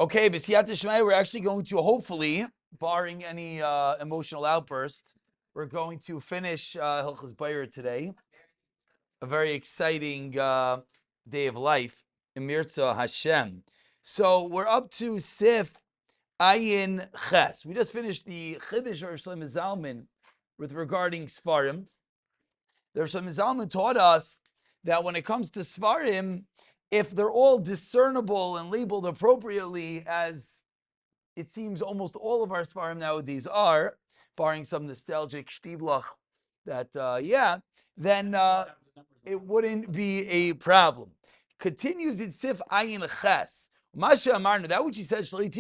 Okay, B'siyat Shemai, we're actually going to, hopefully, barring any emotional outburst, we're going to finish Hilchos Bayer today. A very exciting day of life, Emirza Hashem. So we're up to Sif Ayin Ches. We just finished the Chiddush or Shlomo Zalman with regarding Svarim. The Shlomo Zalman taught us that when it comes to Svarim, if they're all discernible and labeled appropriately, as it seems almost all of our Svarim nowadays are, barring some nostalgic Shtiblach, that, then it wouldn't be a problem. Continues in Sif Ayin Ches. Masha Amarna, that which he said, to use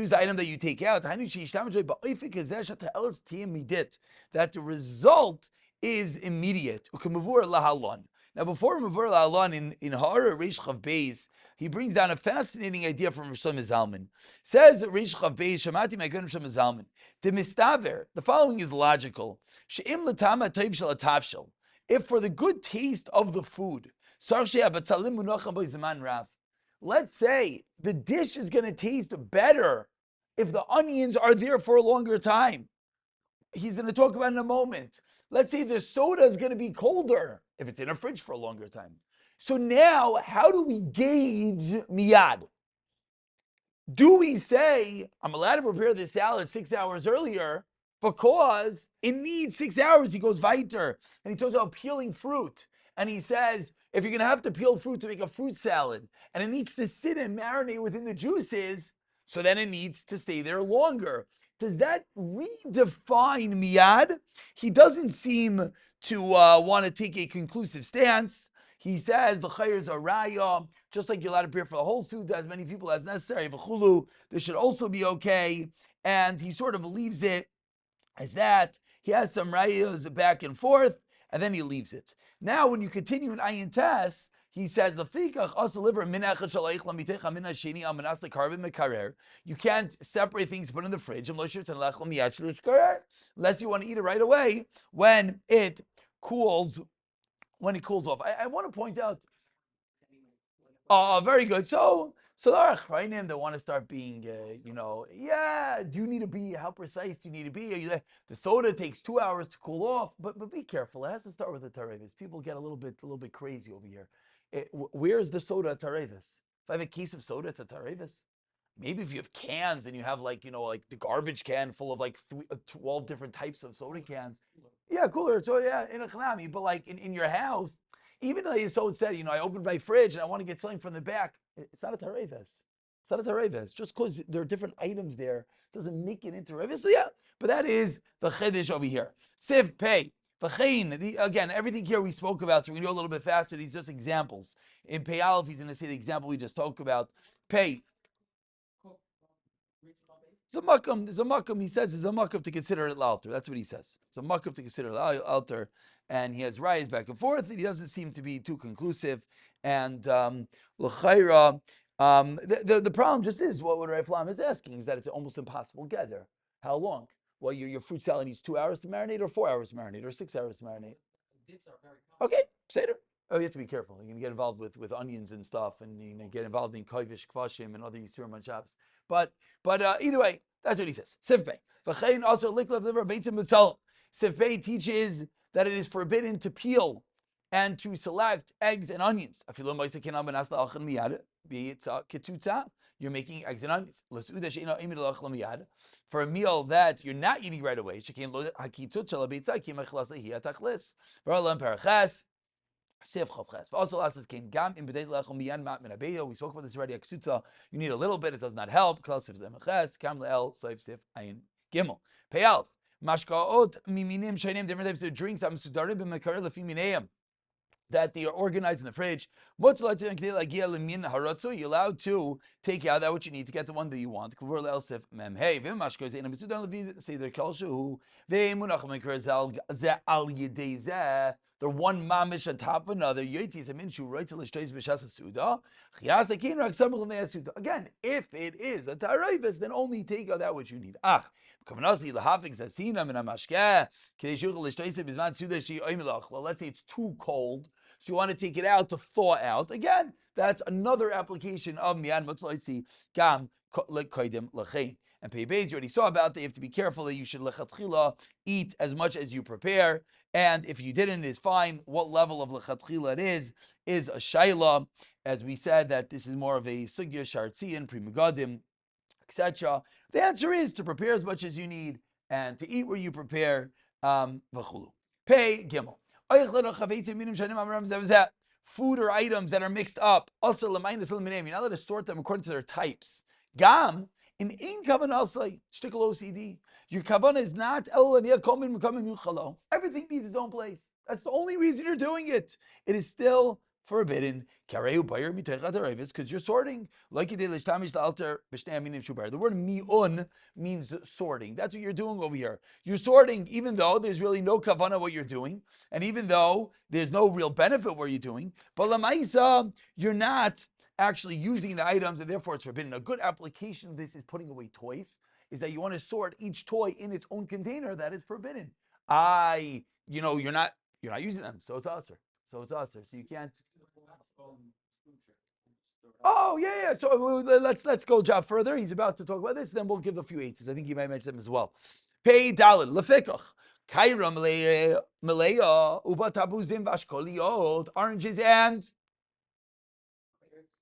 the item that you take out, that the result is immediate. Now, before Mavur Lahalan in Ha'ara Reish Chav Beis, he brings down a fascinating idea from Shlomo Zalman. Says Reish Chav Beis, Shamati Me'agon Shlomo Zalman, the mistaver. The following is logical. She'im l'tama toiv shel atavshel. If for the good taste of the food, let's say the dish is going to taste better if the onions are there for a longer time. He's going to talk about in a moment. Let's say the soda is going to be colder if it's in a fridge for a longer time. So now, how do we gauge miyad? Do we say, I'm allowed to prepare this salad 6 hours earlier because it needs 6 hours? He goes weiter, and he talks about peeling fruit. And he says, if you're going to have to peel fruit to make a fruit salad, and it needs to sit and marinate within the juices, so then it needs to stay there longer. Does that redefine miyad? He doesn't seem to want to take a conclusive stance. He says the chayers are raya, just like you're allowed to prepare for the whole suda as many people as necessary. V'chulu, this should also be okay. And he sort of leaves it as that. He has some rayas back and forth, and then he leaves it. Now, when you continue in Ayin Tes, he says, you can't separate things, put in the fridge, unless you want to eat it right away when it cools off. I want to point out, very good. So there are achrayim that want to start being, do you need to be, how precise do you need to be? The soda takes 2 hours to cool off, but be careful. It has to start with the tarevis. People get a little bit crazy over here. Where's the soda at tarevis? If I have a case of soda, it's a tarevis. Maybe if you have cans and you have like the garbage can full of like 12 different types of soda cans. Yeah, cooler. So yeah, in a chanami, but like in your house, even though you so said, I opened my fridge and I want to get something from the back. It's not a tarevis. It's not a tarevis. Just because there are different items there doesn't make it into tarevis. So yeah, but that is the chiddush over here. Siv pei. Again, everything here we spoke about, so we can go a little bit faster. These are just examples. In Pei Aleph, he's going to say the example we just talked about. Pei. It's a makam. He says it's a makam to consider it altar. That's what he says. It's a makam to consider it altar. And he has rayas back and forth. He doesn't seem to be too conclusive. And l'chayra, the problem just is what Rav Flam is asking is that it's almost impossible to get there. How long? Well, your fruit salad needs 2 hours to marinate, or 4 hours to marinate, or 6 hours to marinate. Dips are very common. Okay, Seder. Oh, you have to be careful. You're going to get involved with onions and stuff, and you're going to get involved in kovish, kvashim, and other yisurim on Shabbos. But either way, that's what he says. Sifbei. V'chein also liklav liver beitzim mitzalem. Sifbei teaches that it is forbidden to peel and to select eggs and onions. You're making eggs and onions. For a meal that you're not eating right away. Also, we spoke about this already. You need a little bit; it does not help. Payal. Mashkaot miminim shainim, different types of drinks. That they are organized in the fridge. You're allowed to take out that what you need to get the one that you want. They're one mamish on top of another. Again, if it is a tarayvis, then only take out that which you need. Let's say it's too cold so you want to take it out to thaw out. Again, that's another application of miyad motzlaisi gam koidim lachein. And pei beis, you already saw about that. You have to be careful that you should lechatchila eat as much as you prepare. And if you didn't, it's fine. What level of lechatchila it is a shaila. As we said, that this is more of a sugya shartzian, primogadim, etc. The answer is to prepare as much as you need and to eat where you prepare. V'chulu. Pei gimel. Food or items that are mixed up. Also, you're not allowed to sort them according to their types. Gam. In kavanah say shtickle OCD. Your kavanah is not everything needs its own place. That's the only reason you're doing it. It is still forbidden. Because you're sorting. The word mi'un means sorting. That's what you're doing over here. You're sorting, even though there's really no kavanah what you're doing, and even though there's no real benefit what you're doing. But lamaisa, you're not actually using the items, and therefore it's forbidden. A good application of this is putting away toys, is that you want to sort each toy in its own container. That is forbidden. You're not using them, so it's usher. So you can't. Oh yeah. So let's go job further. He's about to talk about this. Then we'll give a few eights. I think he might mention them as well. Pei daled lefikach kaira malaya uba tabuzim vashkoliot, oranges and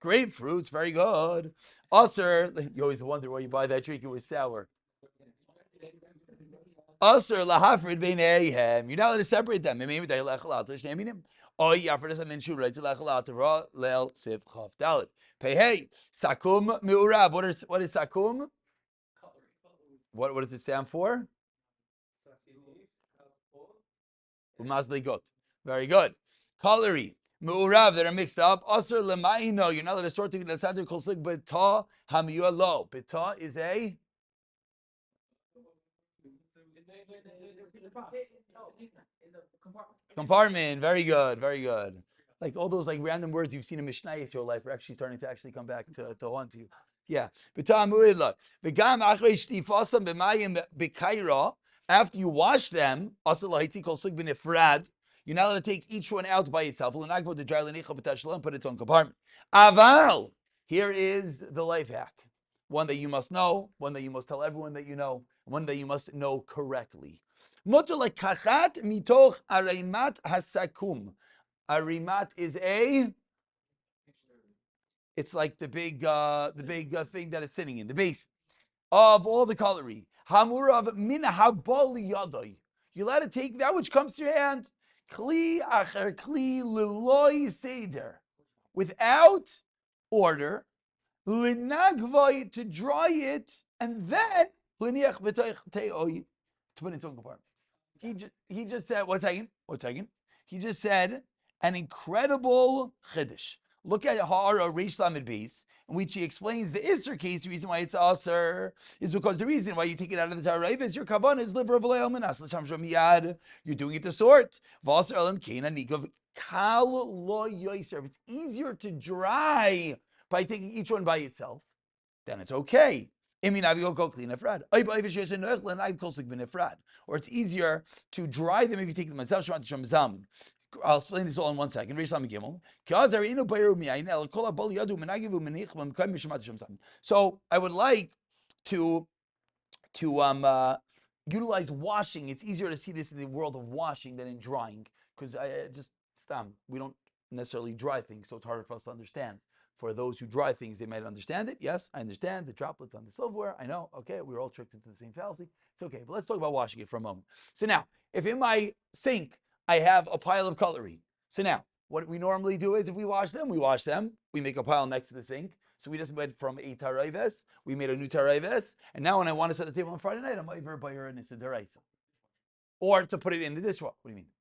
grapefruits, very good. Usher, you always wonder why you buy that drink. It was sour. Usher lahafrid beineihem. You're not allowed to separate them. Oh, yeah, for this I'm in sure right to lechalav lel siv chav dalet. Pei hey sakum miurav. What is sakum? What does it stand for? Umazligot. Very good. Colory. Mu'urav that are mixed up. Asr lemaino. You're not allowed to sort together. Sander kol slik beta hamiyah lo. Beta is a compartment. Very good. Like all those like random words you've seen in Mishnayos your life are actually starting to come back to haunt you. Yeah. Beta mu'ila. V'gam achrei shtifasam b'mayim b'kaira. After you wash them, asr lahitzi kol slik b'nifrad. You're not allowed to take each one out by itself. And put its own compartment. Aval. Here is the life hack. One that you must know, one that you must tell everyone that you know, one that you must know correctly. Kachat mitoch arimat hasakum. Arimat is it's like the big thing that it's sitting in, the base of all the cutlery. Hamurav min habali yadai. You're allowed to take that which comes to your hand. Kli acher kli liloy seder, without order, linagvay, to dry it, and then liniach b'toich te'oy, to put it in its own compartment. He just said, one second. He just said an incredible chiddush. Look at Ha'ara Reish Lamed Beis, in which he explains the Isser case. The reason why it's Aser is because the reason why you take it out of the Tarayv is your kavan is liver of Leil Minas L'Sham Shom Miyad. You're doing it to sort. V'Aser Elam Keina Nikav Kal Lo Yoiser. If it's easier to dry by taking each one by itself, then it's okay. Or it's easier to dry them if you take them myself. I'll explain this all in 1 second. So I would like to utilize washing. It's easier to see this in the world of washing than in drying, because we don't necessarily dry things, so it's harder for us to understand. For those who dry things, they might understand it. Yes, I understand the droplets on the silverware. I know. Okay, we were all tricked into the same fallacy. It's okay, but let's talk about washing it for a moment. So now, if in my sink I have a pile of cutlery. So now, what we normally do is if we wash them, we make a pile next to the sink. So we just went from a tarayves, we made a new tarayves, and now when I want to set the table on Friday night, I'm over by her and it's a deraisa. Or to put it in the dishwasher. What do you mean?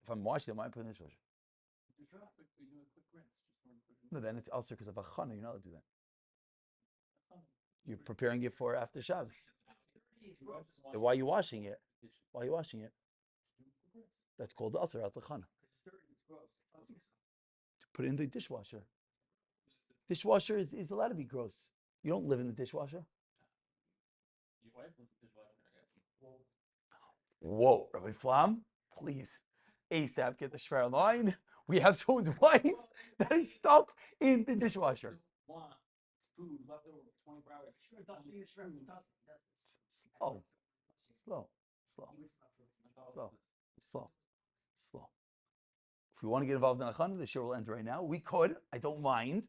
If I'm washing them, why put it in the dishwasher? No, then it's also because of a chana. You're not allowed to do that. You're preparing it for after Shabbos. Why are you washing it? That's called the Asr al Chana. Put it in the dishwasher. Dishwasher is allowed to be gross. You don't live in the dishwasher. Whoa, Rabbi Flam, please, ASAP, get the Shver line. We have someone's wife that is stuck in the dishwasher. Slow, slow, slow, slow, slow, slow. If we want to get involved in a chana, the shir will end right now. We could. I don't mind.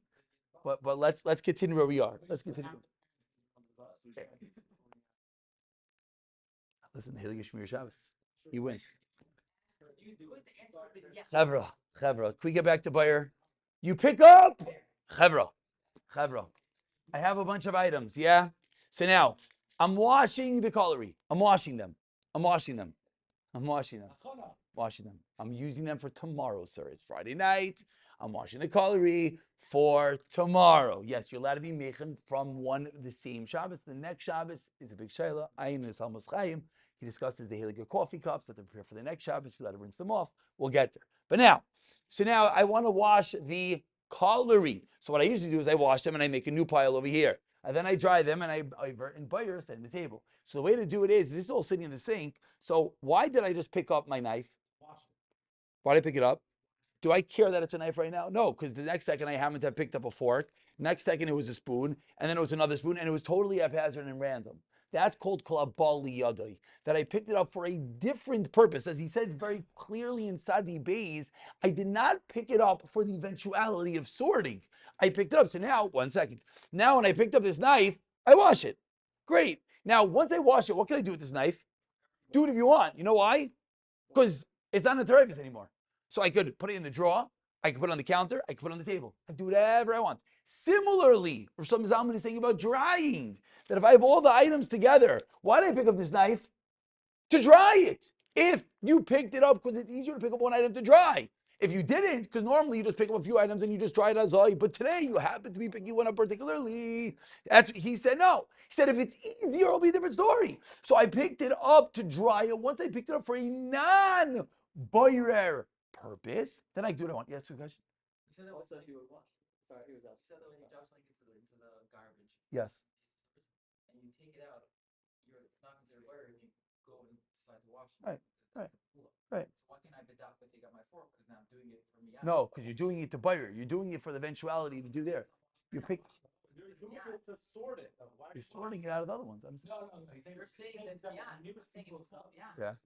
But let's continue where we are. Let's continue. Listen, the Hilgi Shemiras Shabbos. He wins. Chevra. Can we get back to Bayer? You pick up Chevra. I have a bunch of items, yeah? So now, I'm washing the cutlery. I'm washing them. I'm using them for tomorrow, sir. It's Friday night. I'm washing the cutlery for tomorrow. Yes, you're allowed to be mechan from the same Shabbos. The next Shabbos is a big shayla. Ayin is Halmos Chaim. He discusses the Hiliga coffee cups that they prepare for the next Shabbos. You're allowed to rinse them off. We'll get there. But now I want to wash the cutlery. So what I usually do is I wash them and I make a new pile over here. And then I dry them and I vert in Bayer, set in the table. So the way to do it is, this is all sitting in the sink. So why did I just pick up my knife? Why did I pick it up? Do I care that it's a knife right now? No, because the next second I happen to have picked up a fork. Next second it was a spoon, and then it was another spoon, and it was totally haphazard and random. That's called kolabali yadai. That I picked it up for a different purpose. As he says very clearly in Sadi Beis, I did not pick it up for the eventuality of sorting. I picked it up. So now, 1 second. Now when I picked up this knife, I wash it. Great. Now, once I wash it, what can I do with this knife? Do it if you want. You know why? Because it's not a terevis anymore. So I could put it in the drawer, I could put it on the counter, I could put it on the table. I can do whatever I want. Similarly, Rosh Zalman is saying about drying, that if I have all the items together, why did I pick up this knife? To dry it. If you picked it up because it's easier to pick up one item to dry. If you didn't, because normally you just pick up a few items and you just dry it as I, but today you happen to be picking one up particularly. He said no. He said if it's easier, it'll be a different story. So I picked it up to dry it. Once I picked it up for a non-boirer purpose, then I do what I want. Yes, two questions. You said that also he would wash. Sorry, he was out. You said that when he drops like into the garbage. Yes. And you take it out, it's not considered boirer if you go and decide to wash it. Right. So why can't I take out my fork because now I'm doing it for me? No, because you're doing it to boirer. You're doing it for the eventuality to do there. You're doing it to sort it. You're sorting it out of the other ones. No. You're saying that's beyond. You're saying it's beyond. Yeah.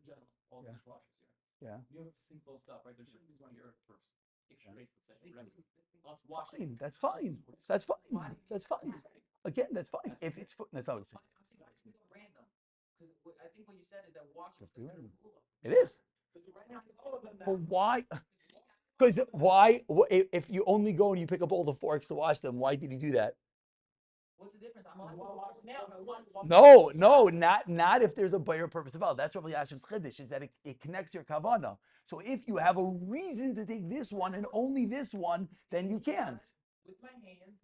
All Yeah. dishwashers here. Yeah. You have a sink full of stuff, right? There shouldn't be one here first. Extra space, let's say. Let's wash it. That's fine. That's fine. Again, that's fine. If it's that's not what it's saying. I'm saying it's random. Because I think what you said is that washing is random. It is. But why? Because why? If you only go and you pick up all the forks to wash them, why did he do that? What's the difference? I'm allowed to wash now. No, not if there's a boirer purpose of all. That's Rabbi Yashiv's chiddush, is that it connects your kavana. So if you have a reason to take this one and only this one, then you can't. With my hand.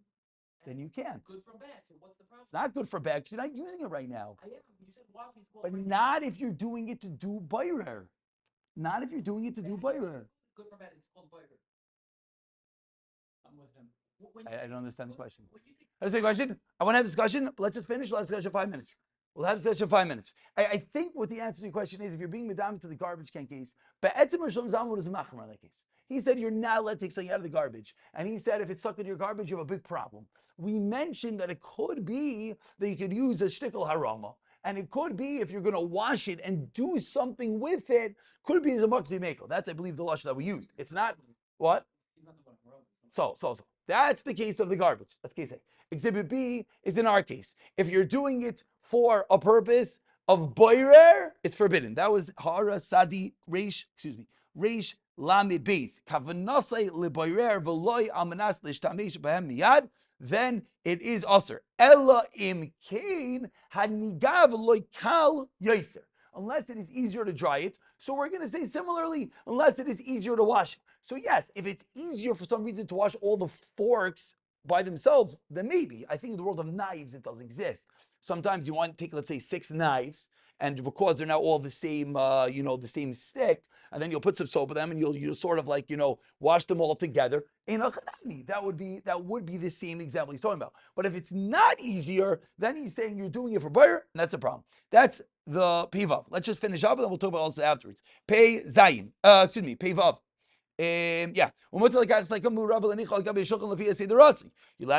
Then you can't. Good for bad. So what's the problem? It's not good for bad because you're not using it right now. I am. You said washing is But not if you're doing it to do boirer. Not if you're doing it to do boirer. Good for bad. It's called boirer. I'm with him. I don't understand the question. Understand the question? I want to have a discussion, but let's just finish. Let's discussion 5 minutes. We'll have a discussion 5 minutes. I think what the answer to your question is, if you're being madam to the garbage can case, but Etzim Rishon Zalman is a machmer on that case. He said you're not allowed to take something out of the garbage. And he said if it's stuck in your garbage, you have a big problem. We mentioned that it could be that you could use a shtickle harama. And it could be if you're going to wash it and do something with it, could be as a makti meko. That's, I believe, the lashon that we used. It's not, what? So. That's the case of the garbage. That's case A. Exhibit B is in our case. If you're doing it for a purpose of boirer, it's forbidden. That was Hara Sadi Reish Lamid Beis. Kavanasai leboirer v'loy almanas l'shtamesh b'hem miyad. Then it is aser. Ella im kain hanigav loy kal yoser. Unless it is easier to dry it. So we're going to say similarly, unless it is easier to wash it. So yes, if it's easier for some reason to wash all the forks by themselves, then maybe. I think in the world of knives, it does exist. Sometimes you want to take, let's say, 6 knives, and because they're now all the same, the same stick, and then you'll put some soap in them, and you'll sort of like, wash them all together. In a chanami, that would be the same example he's talking about. But if it's not easier, then he's saying you're doing it for boirer, and that's a problem. That's the Pei Vav. Let's just finish up, and then we'll talk about also afterwards. Pei Zayin. Pei Vav. Yeah. You're allowed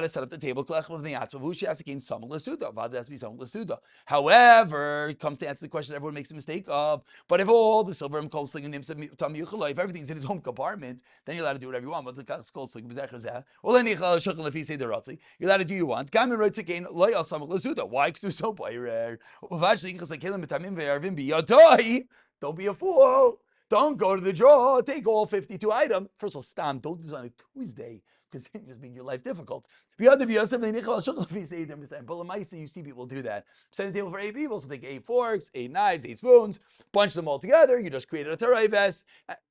to set up the table. However, it comes to answer the question everyone makes a mistake of. But if all the silver and coal slinging if everything's in his home compartment, then you're allowed to do whatever you want. You're allowed to do what you want. Why? Because so don't be a fool. Don't go to the draw. Take all 52 items. First of all, Stam, don't do this on a Tuesday because it just makes your life difficult. But you see people do that. Set a table for 8 people, so take 8 forks, 8 knives, 8 spoons, bunch them all together. You just created a terayves.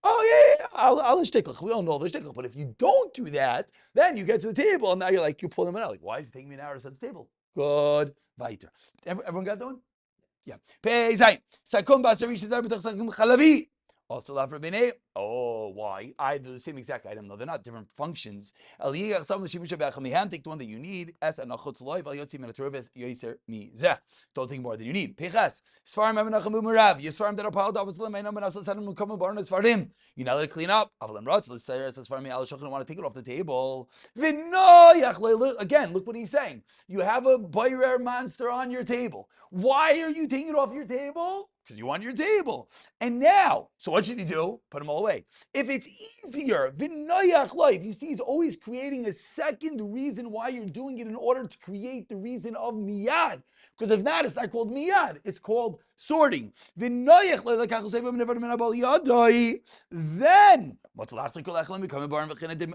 Oh yeah, I'll shticklich. We all know the shticklich. But if you don't do that, then you get to the table and now you're like, you pull them out. Like, why is it taking me an hour to set the table? Good. Weiter. Everyone got that one? Yeah. Pei zayin. Sakum basarish zar b'toch sakum chalavi. Also, oh, why? I do the same exact item. No, they're not different functions. Take the one that you need. Don't take more than you need. Yisfarim that are piled up. You're not let to clean up. Want to take it off the table. Again, look what he's saying. You have a boirer monster on your table. Why are you taking it off your table? Because you want your table. And now, so what should you do? Put them all away. If it's easier, v'noyach life, you see, he's always creating a second reason why you're doing it in order to create the reason of miyad. Because if not, it's not called miyad. It's called sorting. Then, then,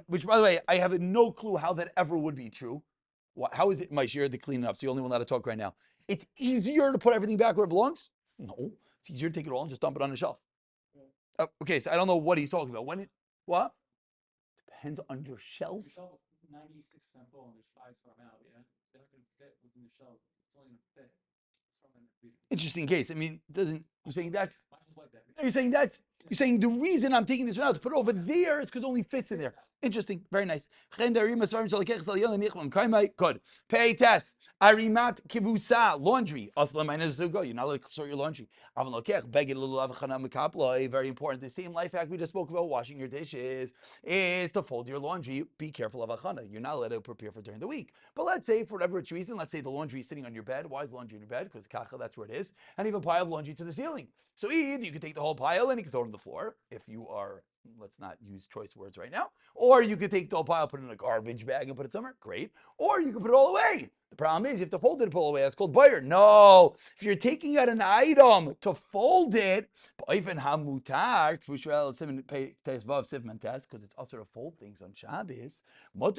which by the way, I have no clue how that ever would be true. How is it, my share, to clean it up? So you're only one allowed to talk right now. It's easier to put everything back where it belongs? No, it's easier to take it all and just dump it on the shelf. Okay, so I don't know what he's talking about. What? Depends on your shelf. The shelf is 96% full and there's 5 storm out, yeah? They're not going to fit within the shelf. It's only going to fit. Interesting case. I mean, doesn't you're saying that's you're saying the reason I'm taking this one out to put it over there is because it only fits in there. Interesting. Very nice. Good. Pay test. Arimat kivusa. Laundry. You're not allowed to sort your laundry. Very important. The same life hack we just spoke about, washing your dishes, is to fold your laundry. Be careful of achana. You're not allowed to prepare for during the week. But let's say, for whatever reason, let's say the laundry is sitting on your bed. Why is laundry in your bed? Because kacha, that's where it is. And you have a pile of laundry to the ceiling. So either you can take the whole pile and you can throw it on the floor if you are, let's not use choice words right now. Or you could take the whole pile, put it in a garbage bag and put it somewhere. Great. Or you can put it all away. The problem is you have to fold it and pull it away. That's called buyer. No. If you're taking out an item to fold it, because it's also to fold things on Shabbos, then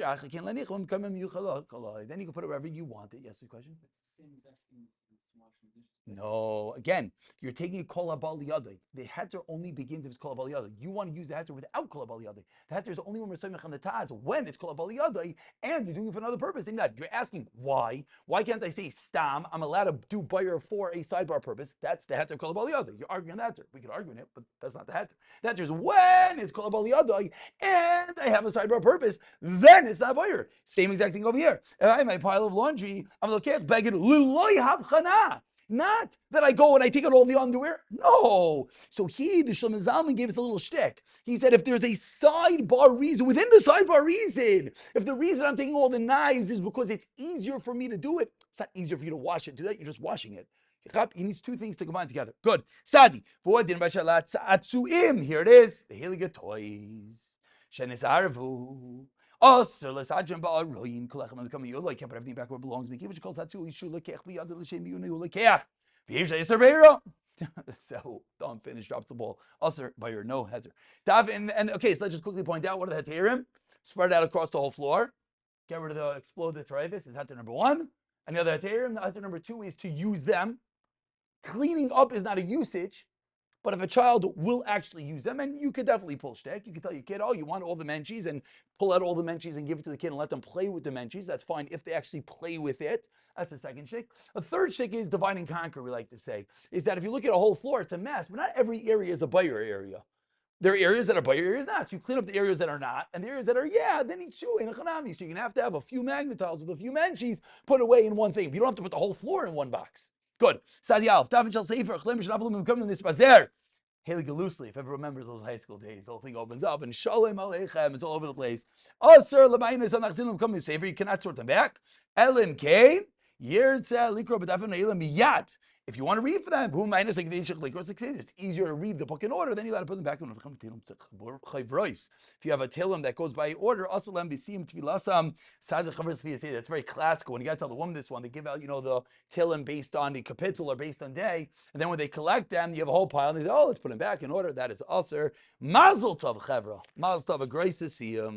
you can put it wherever you want it. Yes, the question? It's the same exact thing as washing dishes. No, again, you're taking a kol habal liyadai. The heter only begins if it's kol habal liyadai. You want to use the heter without kol habal liyadai. The heter is only when we're saying on the taz when it's kol habal liyadai, and you're doing it for another purpose. You're asking why? Why can't I say stam? I'm allowed to do buyer for a sidebar purpose. That's the heter kol habal liyadai. You're arguing the heter. We could argue in it, but that's not the heter. The heter is when it's kol habal liyadai, and I have a sidebar purpose. Then it's not buyer. Same exact thing over here. If I have my pile of laundry, I'm looking at beged liloy havchana. Not that I go and I take out all the underwear. No. So the Shlomo Zalman gave us a little shtick. He said if there's a sidebar reason, within the sidebar reason, if the reason I'm taking all the knives is because it's easier for me to do it, it's not easier for you to wash it. Do that, you're just washing it. He needs two things to combine together. Good. Sadi. Here it is. The Heliga toys. Shenis Arvu. Kept everything back where it belongs. So don't finish, drops the ball. Usher by your no header. And okay, so let's just quickly point out what are the heterim. Spread out across the whole floor. Get rid of the exploded terevis is heter number 1. And the other heterim, the heter number 2 is to use them. Cleaning up is not a usage. But if a child will actually use them, and you could definitely pull shtick, you could tell your kid, oh, you want all the menchies, and pull out all the menchies and give it to the kid and let them play with the menchies. That's fine if they actually play with it. That's the second shtick. A third shtick is divide and conquer, we like to say, is that if you look at a whole floor, it's a mess, but not every area is a buyer area. There are areas that are buyer, areas not. So you clean up the areas that are not, and the areas that are, then it's true in a chanami. So you're going to have a few magnetiles with a few menchies put away in one thing. But you don't have to put the whole floor in one box. Good. Sadi Alf. Haley loosely, if everyone remembers those high school days, the whole thing opens up and Shalom Aleichem, it's all over the place. Sir, Lamainis Anachzilim come savory, you cannot sort them back. Elim Kane, Yirtza Likro B'Dafin Elam Miyat. If you want to read for them, it's easier to read the book in order, then you got to put them back in. If you have a tilim that goes by order, that's very classical. When you got to tell the woman this one, they give out, the tilim based on the kapitel or based on day, and then when they collect them, you have a whole pile, and they say, let's put them back in order. That is aser. Mazel tov, chevra. Mazel tov, a grace to see him.